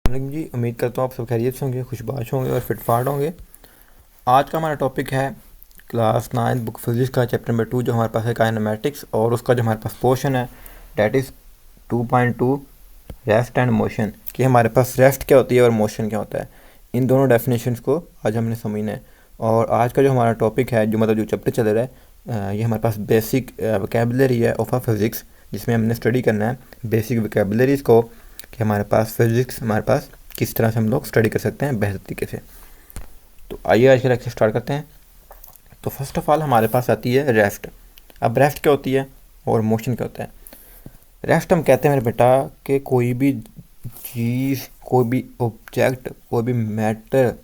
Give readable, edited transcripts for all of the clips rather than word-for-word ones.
वालेकुम जी। उम्मीद करता हूँ आप सब खैरियत से होंगे, खुशबाश होंगे और फिटफाट होंगे। आज का हमारा टॉपिक है क्लास 9 बुक फिजिक्स का चैप्टर नंबर 2 जो हमारे पास है काइनेमेटिक्स, और उसका जो हमारे पास पोर्शन है that is 2.2 rest and motion. कि हमारे पास रेस्ट क्या होती है और मोशन क्या होता है, इन दोनों डेफिनेशंस को आज हमने समझना है। और आज का जो हमारा टॉपिक है, जो मतलब जो चैप्टर चल रहा है, ये हमारे पास बेसिक वोकेबलरी है ऑफ फिज़िक्स, जिसमें हमने स्टडी करना है बेसिक वोकेबलरीज़ को, कि हमारे पास फिज़िक्स हमारे पास किस तरह से हम लोग स्टडी कर सकते हैं बेहतर तरीके से। तो आइए आज के लेक्चर स्टार्ट करते हैं। तो फर्स्ट ऑफ ऑल हमारे पास आती है रेस्ट। अब रेस्ट क्या होती है और मोशन क्या होता है। रेस्ट हम कहते हैं मेरे बेटा कि कोई भी चीज़, कोई भी ऑब्जेक्ट, कोई भी मैटर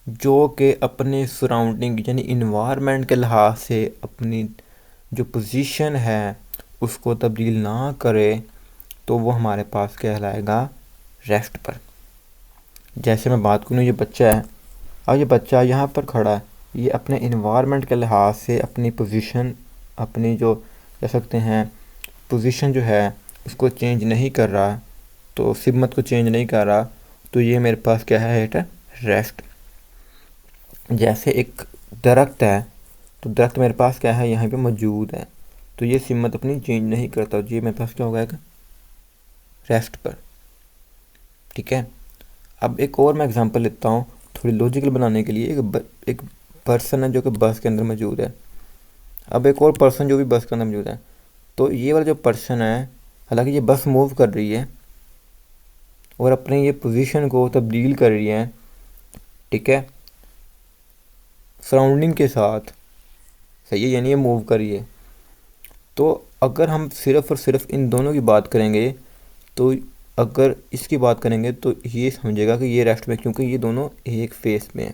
जो कि अपने सराउंडिंग यानी इन्वायरमेंट के लिहाज से अपनी जो पोजीशन है उसको तब्दील ना करे, तो वो हमारे पास कहलाएगा रेस्ट पर। जैसे मैं बात करूँ, ये बच्चा है, और ये बच्चा यहाँ पर खड़ा है, ये अपने इन्वायरमेंट के लिहाज से अपनी पोजीशन, अपनी जो कह सकते हैं पोजीशन जो है उसको चेंज नहीं कर रहा, तो सिमत को चेंज नहीं कर रहा, तो ये मेरे पास क्या है, एट रेस्ट। जैसे एक दरख्त है, तो दरख्त मेरे पास क्या है, यहाँ पे मौजूद है, तो ये सिमत अपनी चेंज नहीं करता, तो ये मेरे पास क्या होगा, एक रेस्ट पर। ठीक है। अब एक और मैं एग्जांपल लेता हूँ थोड़ी लॉजिकल बनाने के लिए। एक पर्सन है जो कि बस के अंदर मौजूद है। अब एक और पर्सन जो भी बस के अंदर मौजूद है, तो ये वाला जो पर्सन है, हालांकि ये बस मूव कर रही है और अपनी ये पोजीशन को तब्दील कर रही है, ठीक है, सराउंडिंग के साथ, सही है, यानी ये मूव कर रही है। तो अगर हम सिर्फ़ और सिर्फ इन दोनों की बात करेंगे, तो अगर इसकी बात करेंगे तो ये समझेगा कि ये रेस्ट में, क्योंकि ये दोनों एक फेस में है,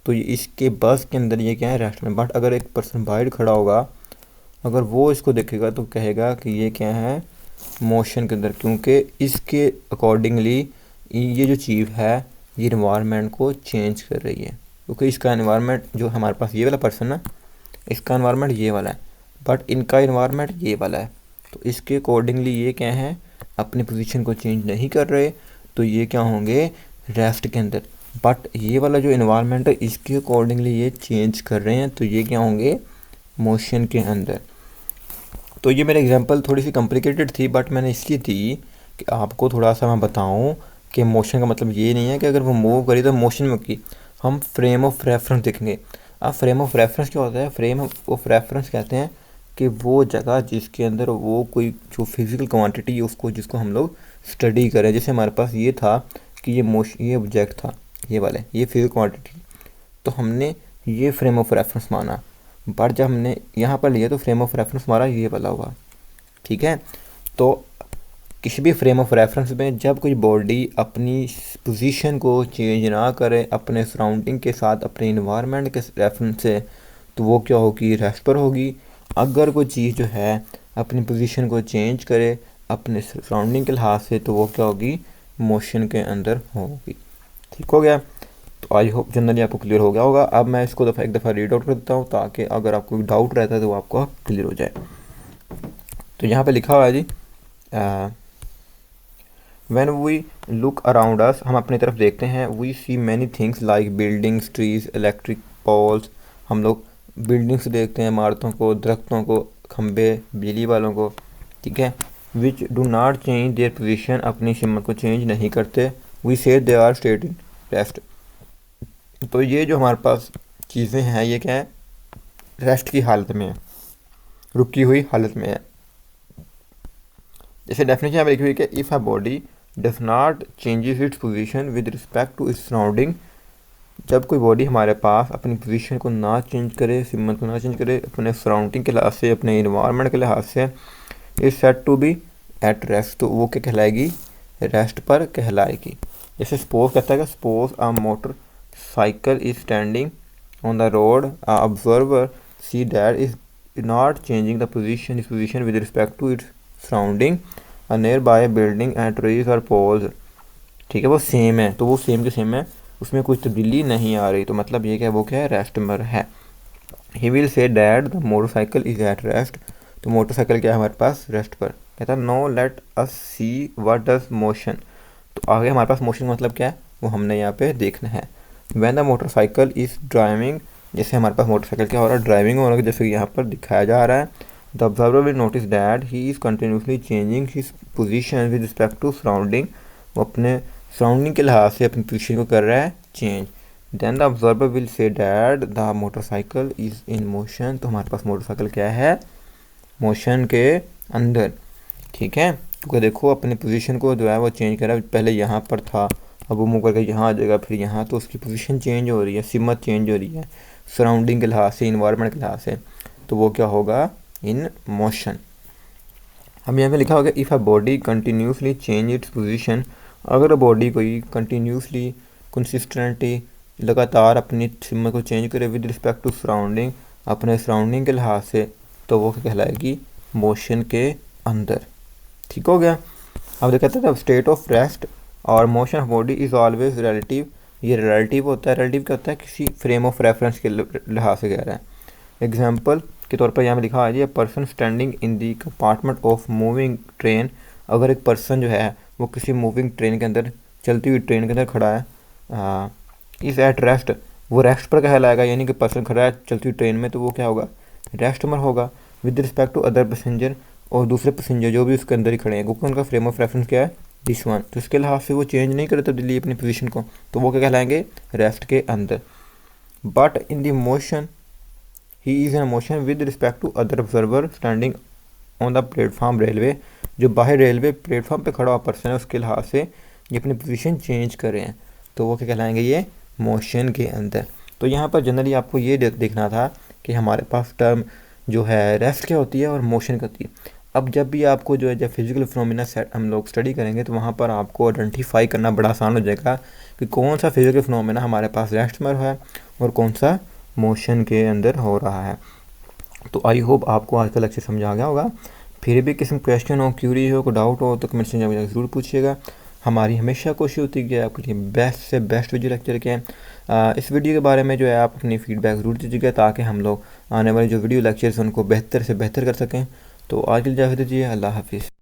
तो ये इसके बस के अंदर ये क्या है, रेस्ट में। बट अगर एक पर्सन बाहर खड़ा होगा, अगर वो इसको देखेगा तो कहेगा कि ये क्या है, मोशन के अंदर, क्योंकि इसके अकॉर्डिंगली ये जो चीज़ है ये इन्वायरमेंट को चेंज कर रही है, क्योंकि इसका इन्वायरमेंट जो हमारे पास ये वाला पर्सन है, इसका इन्वायरमेंट ये वाला है, बट इनका इन्वायरमेंट ये वाला है, तो इसके अकॉर्डिंगली ये क्या है, अपनी पोजीशन को चेंज नहीं कर रहे, तो ये क्या होंगे, रेस्ट के अंदर। बट ये वाला जो इन्वायरमेंट है इसके अकॉर्डिंगली ये चेंज कर रहे हैं, तो ये क्या होंगे, मोशन के अंदर। तो ये मेरी एग्जांपल थोड़ी सी कॉम्प्लिकेटेड थी, बट मैंने इसलिए दी कि आपको थोड़ा सा मैं बताऊं कि मोशन का मतलब ये नहीं है कि अगर वो मूव करी तो मोशन में की। हम फ्रेम ऑफ रेफरेंस देखेंगे। अब फ्रेम ऑफ रेफरेंस क्या होता है, फ्रेम ऑफ रेफरेंस कहते हैं कि वो जगह जिसके अंदर वो कोई जो फिज़िकल क्वांटिटी है उसको, जिसको हम लोग स्टडी करें। जैसे हमारे पास ये था कि ये ऑब्जेक्ट था, ये वाले, ये फिजिकल क्वांटिटी, तो हमने ये फ्रेम ऑफ रेफरेंस माना। बट जब हमने यहाँ पर लिया तो फ्रेम ऑफ रेफरेंस हमारा ये वाला हुआ। ठीक है। तो किसी भी फ्रेम ऑफ रेफरेंस में जब कोई बॉडी अपनी पोजीशन को चेंज ना करे अपने सराउंडिंग के साथ, अपने इन्वायरमेंट के रेफरेंस से, तो वो क्या होगी, रेस्ट पर होगी। अगर कोई चीज़ जो है अपनी पोजीशन को चेंज करे अपने सराउंडिंग के लिहाज से, तो वो क्या होगी, मोशन के अंदर होगी। ठीक हो गया। तो आई होप जनरली आपको क्लियर हो गया होगा। अब मैं इसको एक दफ़ा रीड आउट कर देता हूँ, ताकि अगर आपको कोई डाउट रहता है तो वो आपको क्लियर हो जाए। तो यहाँ पे लिखा हुआ है जी, when we look around us, हम अपनी तरफ देखते हैं, we see many things like buildings, trees, electric poles. हम लोग बिल्डिंग्स देखते हैं, इमारतों को, दरख्तों को, खंबे, बिजली वालों को, ठीक है, which do not change their position, अपनी सिमत को चेंज नहीं करते। We say they are state in rest. तो ये जो हमारे पास चीज़ें हैं ये क्या है, रेस्ट की हालत में है, रुकी हुई हालत में है। जैसे डेफिनेशन यहाँ पे लिखी हुई है कि if a body does not changes its position with respect to its surrounding, जब कोई बॉडी हमारे पास अपनी पोजीशन को ना चेंज करे, सिमत को ना चेंज करे अपने सराउंडिंग के लिहाज से, अपने इन्वायरमेंट के लिहाज से, is said to be at rest, तो वो क्या कहलाएगी, रेस्ट पर कहलाएगी। जैसे सपोज कहता है कि suppose a motorcycle is standing on the road, a observer see that is not changing the position, is position with respect to its surrounding, a nearby building and trees और poles. ठीक है, वो same है, तो वो same के same है, उसमें कुछ तब्दीली नहीं आ रही, तो मतलब ये क्या, वो क्या है, रेस्ट पर है। He will say that the motorcycle is at rest, तो मोटरसाइकिल क्या है हमारे पास, रेस्ट पर। कहता है no let us see what does motion, तो आगे हमारे पास मोशन का मतलब क्या है वो हमने यहाँ पे देखना है। When the motorcycle is driving, जैसे हमारे पास मोटरसाइकिल क्या हो रहा है, ड्राइविंग हो रहा है, जैसे कि यहाँ पर दिखाया जा रहा है। The observer will notice that he is continuously changing his position with respect to surrounding, वो अपने सराउंडिंग के लिहाज से अपनी पोजीशन को कर रहा है change. Then the observer will say that the motorcycle is in motion, तो हमारे पास मोटरसाइकिल क्या है, मोशन के अंदर, ठीक है। क्योंकि देखो अपने पोजीशन को जो है वो चेंज कर रहा है, पहले यहाँ पर था, अब वो मूव करके यहाँ आ जाएगा, फिर यहाँ, तो उसकी पोजीशन चेंज हो रही है, सिमत चेंज हो रही है सराउंडिंग के लिहाज से, इन्वायरमेंट के लिहाज से, तो वो क्या होगा, इन मोशन। हम यहाँ पे लिखा होगा if a body continuously change its position, अगर बॉडी कोई कंटिन्यूसली कंसिस्टेंटली लगातार अपनी सिमत को चेंज करे विद रिस्पेक्ट टू सराउंडिंग, अपने सराउंडिंग के लिहाज से, तो वो क्या कहलाएगी, मोशन के अंदर। ठीक हो गया। अब देखते हैं स्टेट ऑफ रेस्ट और motion of body is always relative, ये रिलेटिव होता है। रिलेटिव क्या होता है, किसी फ्रेम ऑफ रेफरेंस के लिहाज से कह रहा है। एग्जाम्पल के तौर पर यहाँ पे लिखा है, person standing in the compartment of moving train, अगर एक पर्सन जो है वो किसी मूविंग ट्रेन के अंदर, चलती हुई ट्रेन के अंदर खड़ा है, इज़ एट रेस्ट, वो रेस्ट पर कहलाएगा, यानी कि पर्सन खड़ा है चलती हुई ट्रेन में, तो वो क्या होगा, रेस्ट में होगा। With respect to other passenger, और दूसरे पैसेंजर जो भी उसके अंदर ही खड़े हैं, क्योंकि उनका फ्रेम ऑफ रेफरेंस क्या है, दिस वन, तो इसके लिहाज से वो चेंज नहीं करे तब्दीली अपनी पोजीशन को, तो वो क्या कहलाएंगे, रेस्ट के अंदर। But in the motion he is in motion with respect to other observer standing on the platform railway, जो बाहर रेलवे प्लेटफॉर्म पे खड़ा हुआ पर्सन है उसके लिहाज से ये अपनी पोजीशन चेंज कर रहे हैं, तो वो क्या कहलाएंगे, ये मोशन के अंदर। तो यहाँ पर जनरली आपको ये देखना था कि हमारे पास टर्म जो है रेस्ट क्या होती है और मोशन क्या होती है। अब जब भी आपको जो है जब फिजिकल फिनोमेना सेट हम लोग स्टडी करेंगे तो वहाँ पर आपको आइडेंटिफाई करना बड़ा आसान हो जाएगा कि कौन सा फिजिकल फिनोमेना हमारे पास रेस्ट में है और कौन सा मोशन के अंदर हो रहा है। तो आई होप आपको आज का लेक्चर समझ आ गया होगा। फिर भी किसी क्वेश्चन हो, क्यूरी हो, कोई डाउट हो तो कमेंट सेक्शन में ज़रूर पूछिएगा। हमारी हमेशा कोशिश होती है कि आपके लिए बेस्ट से बेस्ट वीडियो लेक्चर के इस वीडियो के बारे में जो है आप अपनी फीडबैक ज़रूर दीजिएगा, ताकि हम लोग आने वाले जो वीडियो लेक्चर्स उनको बेहतर से बेहतर कर सकें। तो आज के लिए इजाज़त दीजिए, अल्लाह हाफिज़।